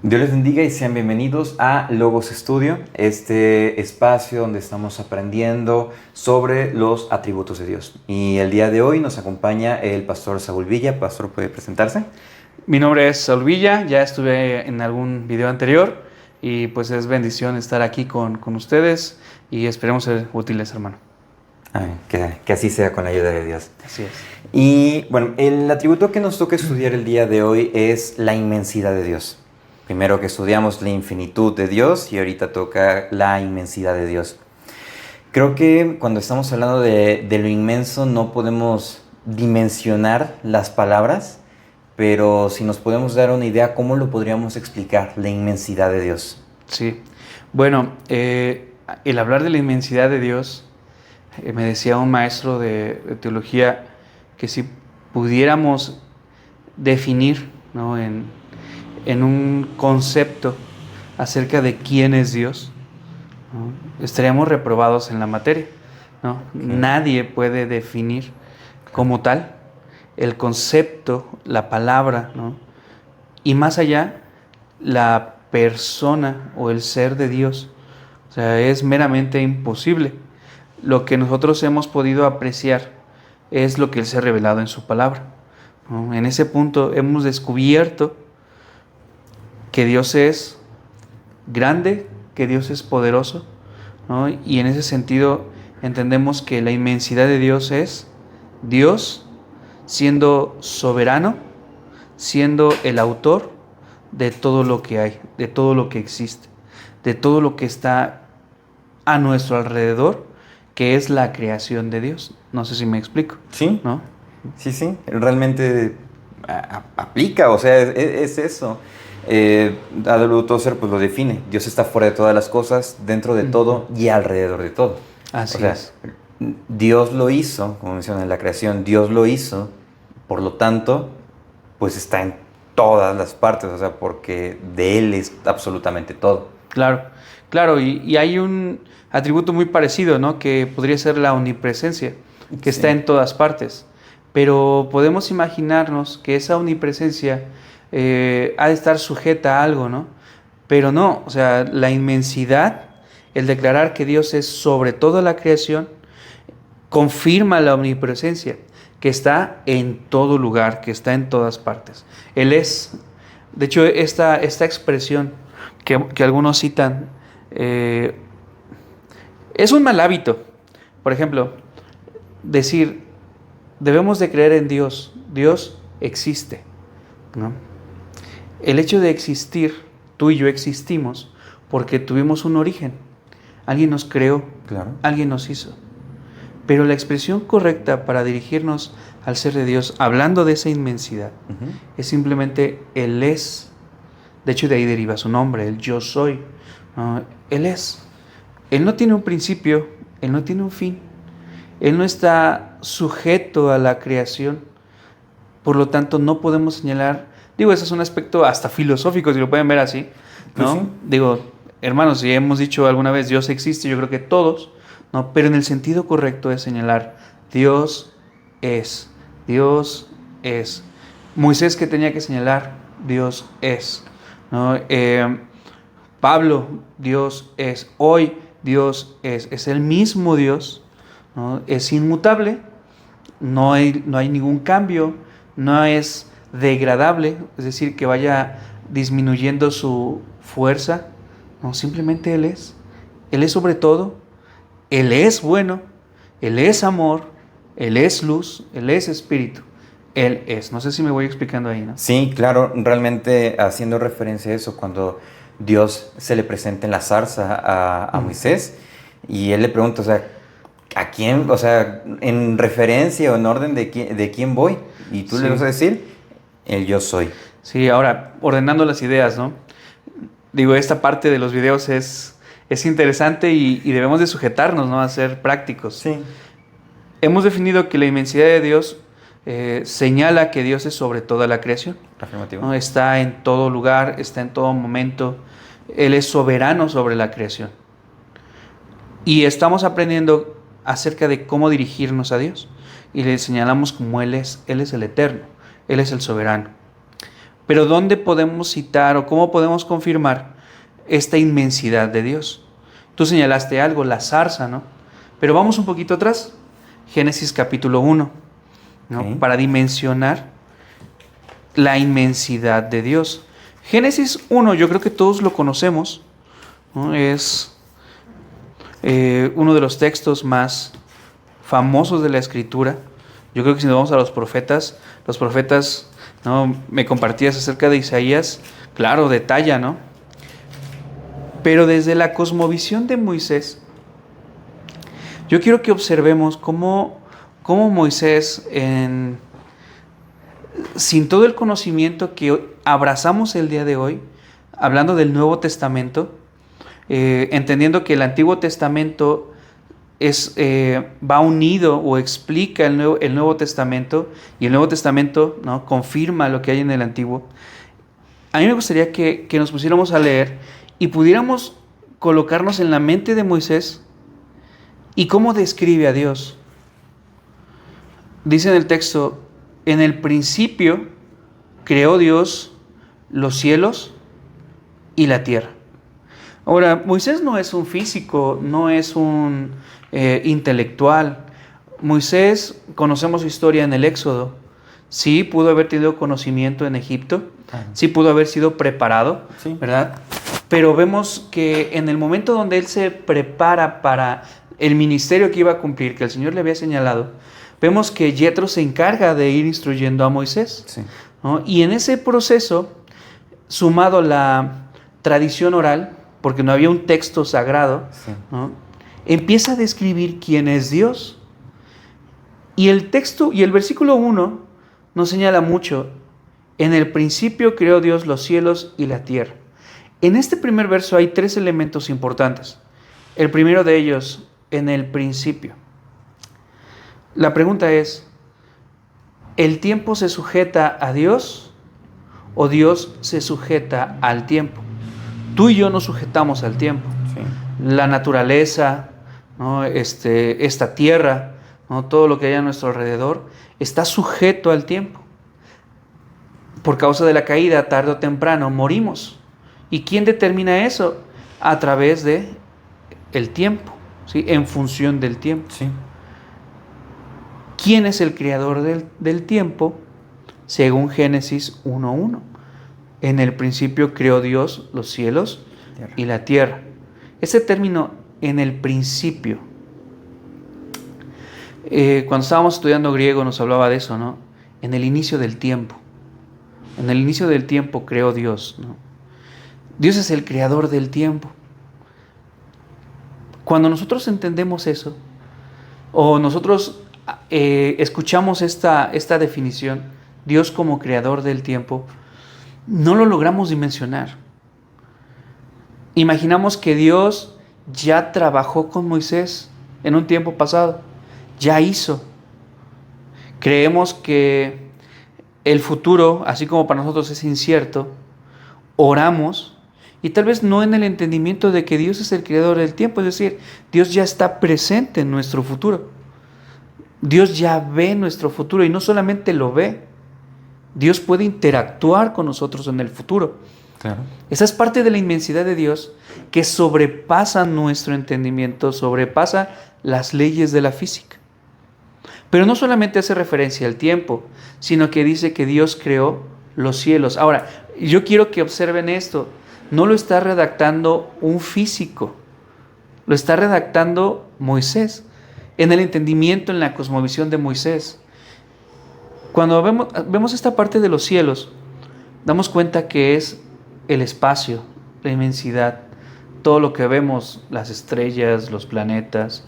Dios les bendiga y sean bienvenidos a Logos Studio, este espacio donde estamos aprendiendo sobre los atributos de Dios. Y el día de hoy nos acompaña el pastor Saúl Villa. Pastor, ¿puede presentarse? Mi nombre es Saúl Villa, ya estuve en algún video anterior y pues es bendición estar aquí con ustedes y esperemos ser útiles, hermano. Amén. Que así sea con la ayuda de Dios. Así es. Y bueno, el atributo que nos toca estudiar el día de hoy es la inmensidad de Dios. Primero que estudiamos la infinitud de Dios y ahorita toca la inmensidad de Dios. Creo que cuando estamos hablando de lo inmenso no podemos dimensionar las palabras, pero si nos podemos dar una idea, ¿cómo lo podríamos explicar, la inmensidad de Dios? Sí. Bueno, el hablar de la inmensidad de Dios, me decía un maestro de teología que si pudiéramos definir, ¿no?, en un concepto acerca de quién es Dios, ¿no?, estaríamos reprobados en la materia, ¿no? Nadie puede definir como tal el concepto, la palabra, ¿no?, y más allá, la persona o el ser de Dios. O sea, es meramente imposible. Lo que nosotros hemos podido apreciar es lo que Él se ha revelado en su palabra, ¿no? En ese punto hemos descubierto que Dios es grande, que Dios es poderoso, ¿no? Y en ese sentido entendemos que la inmensidad de Dios es Dios siendo soberano, siendo el autor de todo lo que hay, de todo lo que existe, de todo lo que está a nuestro alrededor, que es la creación de Dios. No sé si me explico. Sí, ¿no? sí, realmente aplica, o sea, es eso. A.W. Tozer pues lo define: Dios está fuera de todas las cosas, dentro de todo y alrededor de todo. Así es. Dios lo hizo, como menciona en la creación, Dios lo hizo, por lo tanto, pues está en todas las partes, o sea, porque de Él es absolutamente todo. Claro, y hay un atributo muy parecido, ¿no?, que podría ser la omnipresencia, que está en todas partes. Pero podemos imaginarnos que esa omnipresencia ha de estar sujeta a algo, ¿no? Pero no, o sea, la inmensidad, el declarar que Dios es sobre toda la creación, confirma la omnipresencia, que está en todo lugar, que está en todas partes. Él es, de hecho, esta expresión que algunos citan, es un mal hábito. Por ejemplo, decir, debemos de creer en Dios, Dios existe, ¿no? El hecho de existir, tú y yo existimos porque tuvimos un origen. Alguien nos creó, claro. Alguien nos hizo. Pero la expresión correcta para dirigirnos al ser de Dios, hablando de esa inmensidad, es simplemente Él es. De hecho, de ahí deriva su nombre, el yo soy. Él es. Él no tiene un principio, Él no tiene un fin. Él no está sujeto a la creación. Por lo tanto, no podemos señalar, ese es un aspecto hasta filosófico, si lo pueden ver así, ¿no? Pues sí. Hermanos, si hemos dicho alguna vez Dios existe, yo creo que todos, ¿no? Pero en el sentido correcto es señalar, Dios es. Dios es. Moisés, que tenía que señalar, Dios es, ¿no? Pablo, Dios es. Hoy, Dios es el mismo Dios, ¿no? Es inmutable, no hay ningún cambio, no es degradable, es decir, que vaya disminuyendo su fuerza, no, simplemente Él es sobre todo, Él es bueno, Él es amor, Él es luz, Él es espíritu, Él es. No sé si me voy explicando ahí, ¿no? Sí, claro, realmente haciendo referencia a eso, cuando Dios se le presenta en la zarza a Moisés y él le pregunta, o sea, ¿a quién? O sea, en referencia o en orden de quién voy. Y tú le vas a decir, el yo soy. Sí, ahora, ordenando las ideas, ¿no? Esta parte de los videos es interesante y debemos de sujetarnos, ¿no?, a ser prácticos. Sí. Hemos definido que la inmensidad de Dios señala que Dios es sobre toda la creación. Afirmativo. ¿No? Está en todo lugar, está en todo momento. Él es soberano sobre la creación. Y estamos aprendiendo acerca de cómo dirigirnos a Dios. Y le señalamos como Él es el eterno, Él es el soberano. Pero ¿dónde podemos citar o cómo podemos confirmar esta inmensidad de Dios? Tú señalaste algo, la zarza, ¿no? Pero vamos un poquito atrás. Génesis capítulo 1, ¿no? Okay. Para dimensionar la inmensidad de Dios. Génesis 1, yo creo que todos lo conocemos, ¿no? Es uno de los textos más famosos de la Escritura. Yo creo que si nos vamos a los profetas, ¿no? Me compartías acerca de Isaías, claro, detalla, ¿no? Pero desde la cosmovisión de Moisés, yo quiero que observemos cómo Moisés, sin todo el conocimiento que abrazamos el día de hoy, hablando del Nuevo Testamento, entendiendo que el Antiguo Testamento va unido o explica el Nuevo Testamento, y el Nuevo Testamento, ¿no?, confirma lo que hay en el Antiguo. A mí me gustaría que nos pusiéramos a leer y pudiéramos colocarnos en la mente de Moisés y cómo describe a Dios. Dice en el texto: en el principio creó Dios los cielos y la tierra. Ahora, Moisés no es un físico, no es un intelectual. Moisés, conocemos su historia en el Éxodo. Sí, pudo haber tenido conocimiento en Egipto, sí pudo haber sido preparado, sí, ¿verdad? Pero vemos que en el momento donde él se prepara para el ministerio que iba a cumplir, que el Señor le había señalado, vemos que Yetro se encarga de ir instruyendo a Moisés, sí, ¿no? Y en ese proceso, sumado la tradición oral, porque no había un texto sagrado, sí, ¿no?, empieza a describir quién es Dios. Y el texto y el versículo 1 nos señala mucho: en el principio creó Dios los cielos y la tierra. En este primer verso hay 3 elementos importantes. El primero de ellos, en el principio. La pregunta es: ¿el tiempo se sujeta a Dios o Dios se sujeta al tiempo? Tú y yo nos sujetamos al tiempo. Sí. La naturaleza, ¿no?, esta tierra, ¿no?, todo lo que hay a nuestro alrededor está sujeto al tiempo. Por causa de la caída, tarde o temprano morimos. ¿Y quién determina eso? A través de el tiempo, ¿sí?, en función del tiempo. Sí. ¿Quién es el creador del tiempo? Según Génesis 1:1. En el principio creó Dios los cielos y la tierra. Ese término, en el principio, cuando estábamos estudiando griego nos hablaba de eso, ¿no? En el inicio del tiempo. En el inicio del tiempo creó Dios, ¿no? Dios es el creador del tiempo. Cuando nosotros entendemos eso, o nosotros escuchamos esta definición, Dios como creador del tiempo, no lo logramos dimensionar. Imaginamos que Dios ya trabajó con Moisés en un tiempo pasado, ya hizo. Creemos que el futuro, así como para nosotros es incierto, oramos, y tal vez no en el entendimiento de que Dios es el creador del tiempo, es decir, Dios ya está presente en nuestro futuro. Dios ya ve nuestro futuro, y no solamente lo ve, Dios puede interactuar con nosotros en el futuro. Claro. Esa es parte de la inmensidad de Dios que sobrepasa nuestro entendimiento, sobrepasa las leyes de la física. Pero no solamente hace referencia al tiempo, sino que dice que Dios creó los cielos. Ahora, yo quiero que observen esto. No lo está redactando un físico, lo está redactando Moisés, en el entendimiento, en la cosmovisión de Moisés. Cuando vemos esta parte de los cielos, damos cuenta que es el espacio, la inmensidad, todo lo que vemos, las estrellas, los planetas,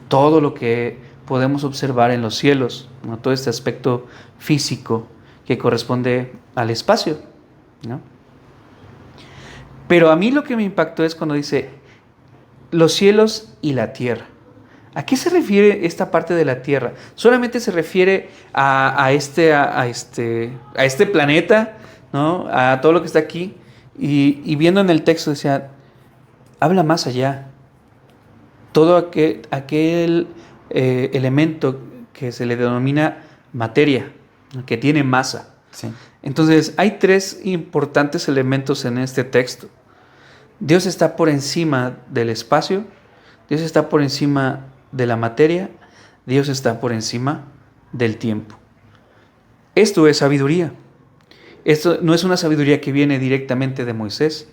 todo lo que podemos observar en los cielos, ¿no?, todo este aspecto físico que corresponde al espacio, ¿no? Pero a mí lo que me impactó es cuando dice los cielos y la tierra. ¿A qué se refiere esta parte de la tierra? ¿Solamente se refiere a este planeta, ¿no?, a todo lo que está aquí? Y viendo en el texto decía, habla más allá. Todo aquel elemento que se le denomina materia, que tiene masa. Sí. Entonces, hay tres importantes elementos en este texto. Dios está por encima del espacio, Dios está por encima de la materia, Dios está por encima del tiempo. Esto es sabiduría. Esto no es una sabiduría que viene directamente de Moisés,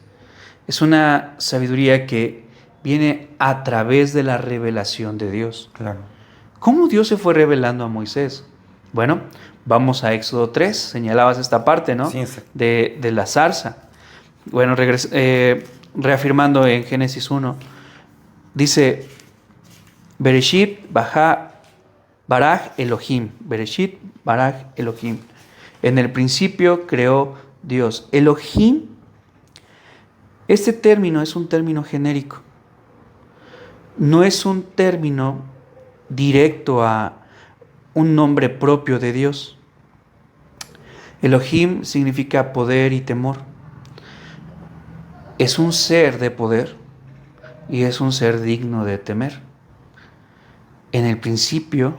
es una sabiduría que viene a través de la revelación de Dios. Claro. ¿Cómo Dios se fue revelando a Moisés? Bueno, vamos a Éxodo 3, señalabas esta parte, ¿no? Sí, exacto. De la zarza. Bueno, reafirmando en Génesis 1, dice, Bereshit baraj Elohim. Bereshit baraj Elohim. En el principio creó Dios. Elohim, este término es un término genérico. No es un término directo a un nombre propio de Dios. Elohim significa poder y temor. Es un ser de poder y es un ser digno de temer. En el principio,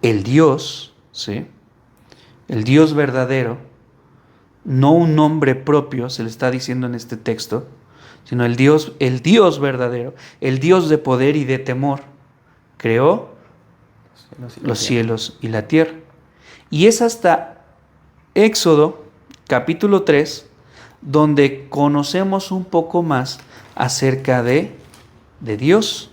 el Dios, ¿sí? El Dios verdadero, no un nombre propio, se le está diciendo en este texto, sino el Dios verdadero, el Dios de poder y de temor, creó los cielos y la tierra. Y es hasta Éxodo, capítulo 3, donde conocemos un poco más acerca de Dios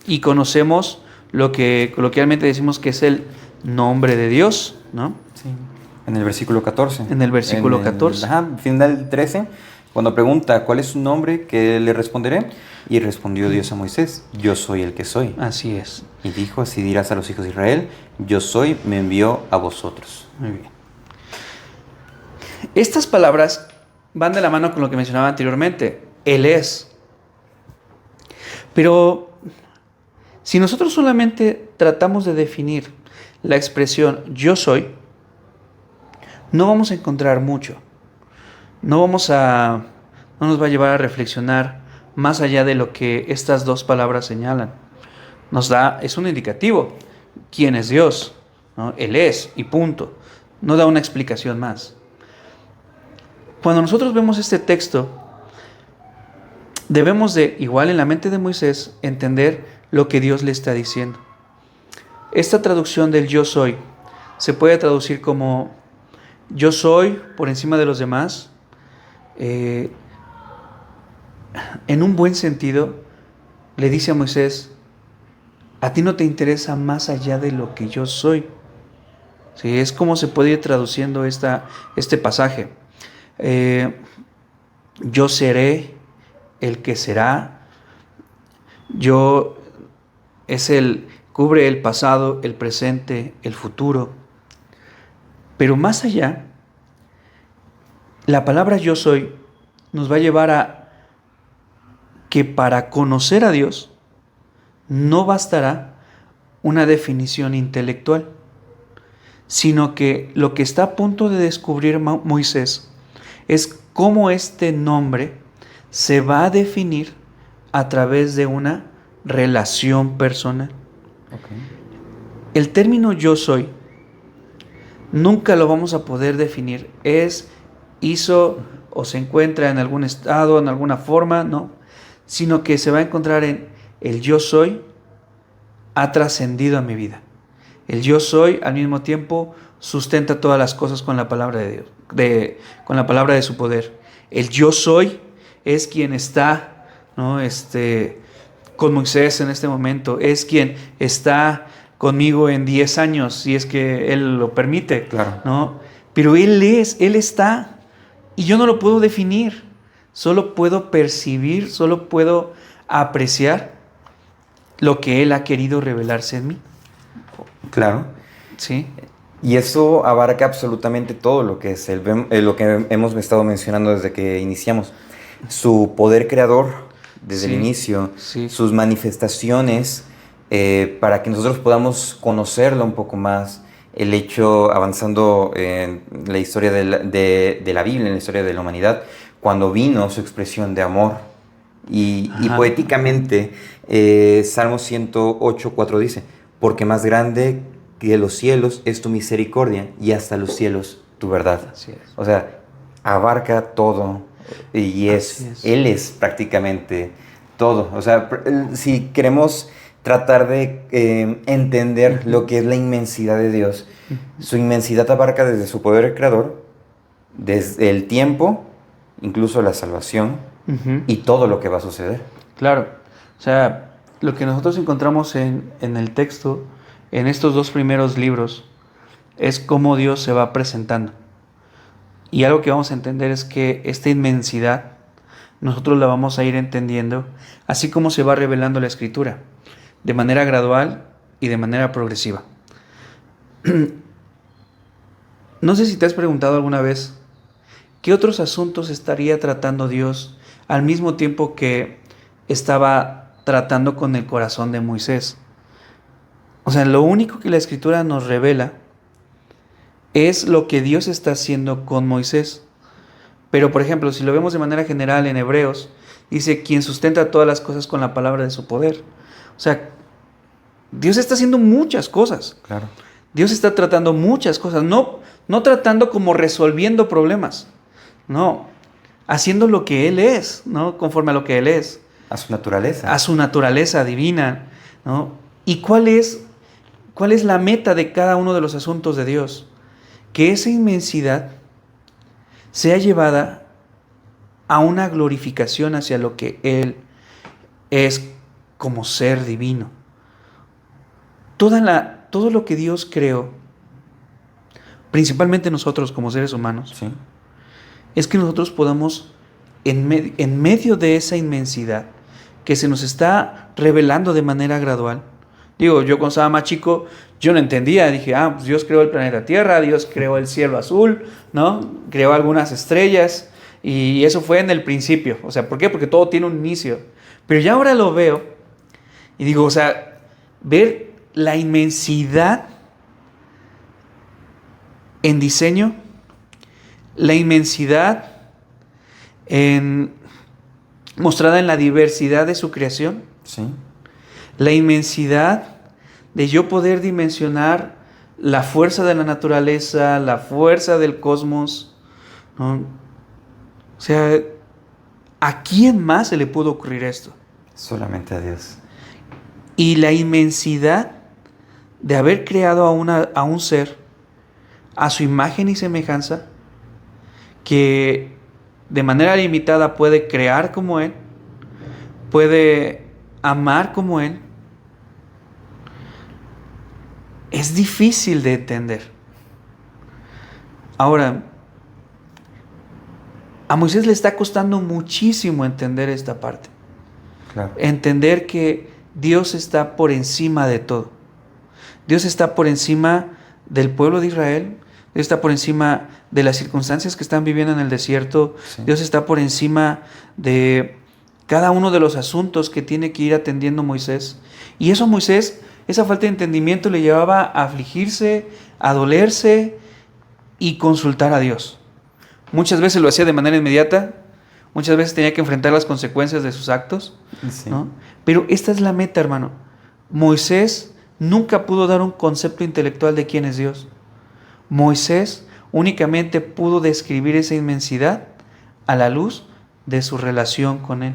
y conocemos lo que coloquialmente decimos que es el nombre de Dios, ¿no? Sí. En el versículo 14. En el versículo 14. Final 13, cuando pregunta ¿cuál es su nombre? ¿Qué le responderé? Y respondió Dios a Moisés, yo soy el que soy. Así es. Y dijo, así dirás a los hijos de Israel, yo soy, me envió a vosotros. Muy bien. Estas palabras van de la mano con lo que mencionaba anteriormente. Él es. Pero si nosotros solamente tratamos de definir la expresión yo soy, no vamos a encontrar mucho. No nos va a llevar a reflexionar más allá de lo que estas dos palabras señalan. Es un indicativo. ¿Quién es Dios? ¿No? Él es y punto. No da una explicación más. Cuando nosotros vemos este texto, debemos de, igual en la mente de Moisés, entender lo que Dios le está diciendo. Esta traducción del yo soy se puede traducir como yo soy por encima de los demás. En un buen sentido, le dice a Moisés, a ti no te interesa más allá de lo que yo soy. ¿Sí? Es como se puede ir traduciendo este pasaje. Yo seré el que será. Cubre el pasado, el presente, el futuro. Pero más allá, la palabra yo soy nos va a llevar a que para conocer a Dios no bastará una definición intelectual, sino que lo que está a punto de descubrir Moisés es cómo este nombre se va a definir a través de una relación personal. Okay. El término yo soy nunca lo vamos a poder definir. Hizo o se encuentra en algún estado, en alguna forma, no, sino que se va a encontrar en el yo soy ha trascendido a mi vida. El yo soy al mismo tiempo sustenta todas las cosas con la palabra de Dios, con la palabra de su poder. El yo soy es quien está, ¿no? Con Moisés en este momento, es quien está conmigo en 10 años, si es que Él lo permite, Claro. ¿no? Pero Él está, y yo no lo puedo definir, solo puedo percibir, solo puedo apreciar lo que Él ha querido revelarse en mí. Claro. ¿Sí? Y eso abarca absolutamente todo lo que es lo que hemos estado mencionando desde que iniciamos. Su poder creador desde el inicio, sus manifestaciones, para que nosotros podamos conocerlo un poco más. El hecho, avanzando en la historia de la Biblia, en la historia de la humanidad, cuando vino su expresión de amor. Y poéticamente, Salmo 108:4 dice, porque más grande que los cielos es tu misericordia y hasta los cielos tu verdad. Así es. O sea, abarca todo y Él es prácticamente todo. O sea, si queremos tratar de entender lo que es la inmensidad de Dios, su inmensidad abarca desde su poder creador, desde el tiempo, incluso la salvación y todo lo que va a suceder. Claro, o sea, lo que nosotros encontramos en el texto, en estos dos primeros libros, es cómo Dios se va presentando. Y algo que vamos a entender es que esta inmensidad nosotros la vamos a ir entendiendo así como se va revelando la Escritura, de manera gradual y de manera progresiva. No sé si te has preguntado alguna vez qué otros asuntos estaría tratando Dios al mismo tiempo que estaba tratando con el corazón de Moisés. O sea, lo único que la Escritura nos revela es lo que Dios está haciendo con Moisés. Pero, por ejemplo, si lo vemos de manera general en Hebreos, dice, quien sustenta todas las cosas con la palabra de su poder. O sea, Dios está haciendo muchas cosas. Claro. Dios está tratando muchas cosas. No tratando como resolviendo problemas. No, haciendo lo que Él es, ¿no? Conforme a lo que Él es. A su naturaleza. A su naturaleza divina, ¿no? ¿Y cuál es la meta de cada uno de los asuntos de Dios? Que esa inmensidad sea llevada a una glorificación hacia lo que Él es como ser divino. Todo lo que Dios creó, principalmente nosotros como seres humanos, ¿Sí? es que nosotros podamos, en medio de esa inmensidad que se nos está revelando de manera gradual. Digo, yo cuando estaba más chico, yo no entendía. Dije, pues Dios creó el planeta Tierra, Dios creó el cielo azul, ¿no? Creó algunas estrellas y eso fue en el principio. O sea, ¿por qué? Porque todo tiene un inicio. Pero ya ahora lo veo y digo, o sea, ver la inmensidad en diseño, la inmensidad mostrada en la diversidad de su creación, Sí. la inmensidad de yo poder dimensionar la fuerza de la naturaleza, la fuerza del cosmos, ¿no? O sea, ¿a quién más se le pudo ocurrir esto? Solamente a Dios. Y la inmensidad de haber creado a un ser a su imagen y semejanza, que de manera limitada puede crear como Él, puede amar como Él, es difícil de entender. Ahora, a Moisés le está costando muchísimo entender esta parte. Claro. Entender que Dios está por encima de todo. Dios está por encima del pueblo de Israel. Dios está por encima de las circunstancias que están viviendo en el desierto. Sí. Dios está por encima de cada uno de los asuntos que tiene que ir atendiendo Moisés. Y eso a Moisés, esa falta de entendimiento le llevaba a afligirse, a dolerse y consultar a Dios. Muchas veces lo hacía de manera inmediata, muchas veces tenía que enfrentar las consecuencias de sus actos, Sí. ¿no? Pero esta es la meta, hermano. Moisés nunca pudo dar un concepto intelectual de quién es Dios. Moisés únicamente pudo describir esa inmensidad a la luz de su relación con Él.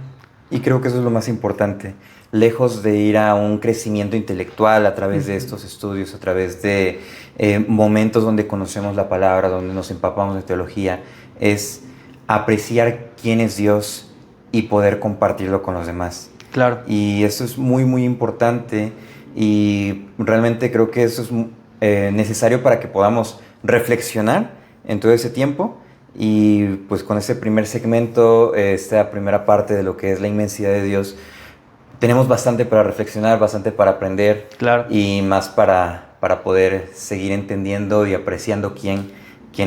Y creo que eso es lo más importante. Lejos de ir a un crecimiento intelectual a través de estos estudios, a través de momentos donde conocemos la palabra, donde nos empapamos de teología, es apreciar quién es Dios y poder compartirlo con los demás. Claro. Y eso es muy, muy importante y realmente creo que eso es necesario para que podamos reflexionar en todo ese tiempo. Y pues con este primer segmento, esta primera parte de lo que es la inmensidad de Dios, tenemos bastante para reflexionar, bastante para aprender. Claro. Y más para poder seguir entendiendo y apreciando quién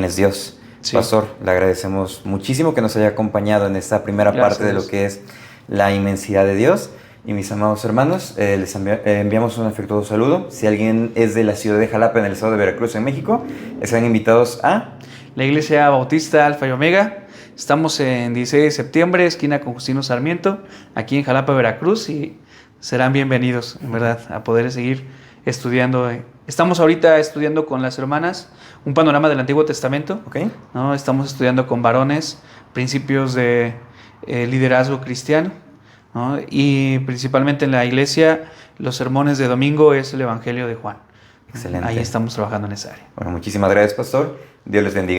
es Dios. Sí. Pastor, le agradecemos muchísimo que nos haya acompañado en esta primera parte de lo que es la inmensidad de Dios. Y mis amados hermanos, les enviamos un afectuoso saludo. Si alguien es de la ciudad de Jalapa, en el estado de Veracruz, en México, están invitados a la Iglesia Bautista Alfa y Omega. Estamos en 16 de septiembre, esquina con Justino Sarmiento, aquí en Jalapa, Veracruz, y serán bienvenidos, en verdad, a poder seguir estudiando Estamos ahorita estudiando con las hermanas un panorama del Antiguo Testamento. Ok. ¿No? Estamos estudiando con varones principios de liderazgo cristiano, ¿no? Y principalmente en la iglesia los sermones de domingo es el Evangelio de Juan. Excelente. Ahí estamos trabajando en esa área. Bueno, muchísimas gracias, pastor. Dios les bendiga.